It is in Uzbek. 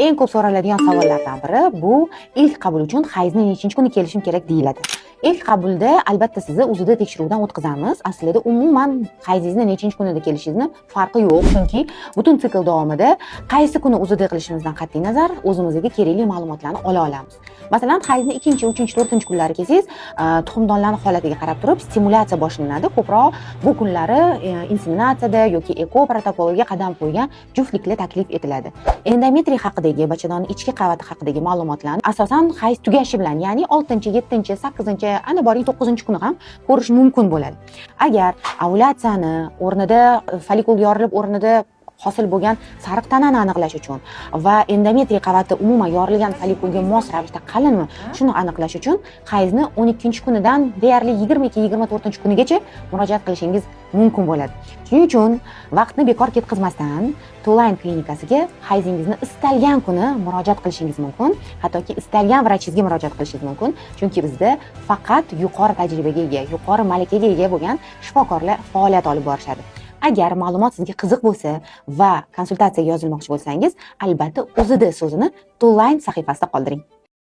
eng ko'p so'raladigan savollardan biri bu ilk qabul uchun hayzni nechinchi kuni kelishim kerak deyiladi. İlk qabulda albatta sizni UZD tekshiruvdan o'tkazamiz. Aslida umuman hayzingizni nechinchi kunida kelishingizni farqi yo'q, chunki butun sikl davomida qaysi kuni UZD qilishimizdan qat'iy nazar o'zimizga kerakli ma'lumotlarni ola olamiz. Masalan, hayzni 2-chi, 3-chi, 4-chi kunlari kelsangiz, tuxumdonlarning holatiga qarab turib stimulyatsiya boshlanadi. Ko'proq bu kunlari inseminatsiyada yoki eko protokoliga qadam qo'ygan juftliklar taklif etiladi. Endometriy haqidagi, bachadonning ichki qavati haqidagi ma'lumotlarni asosan hayz tugashi bilan, ya'ni 6-chi, 7-chi, 8-chi, ana boring 9-chi kuni ham ko'rish mumkin bo'ladi. Agar ovulyatsiyani o'rnida folikulga yorilib o'rnida hosil bo'lgan sariq tanani aniqlash uchun va endometriy qavati umuman yorilgan folikulga mos ravishda qalinmi, shuni aniqlash uchun hayzni 12-kunidan deyarli 22-24 kunigacha murojaat qilishingiz mumkin bo'ladi. Shuning uchun vaqtni bekor ketkazmasdan To'layn klinikasiga hayzingizni istalgan kuni murojaat qilishingiz mumkin, hattoki istalgan vrachingizga murojaat qilishingiz mumkin, chunki bizda faqat yuqori tajribaga ega, yuqori malakaga ega bo'lgan shifokorlar faoliyat olib borishadi. Agar ma'lumot sizga qiziq bo'lsa va konsultatsiyaga yozilmoqchi bo'lsangiz, albatta UZD so'zini To'layn sahifasida qoldiring.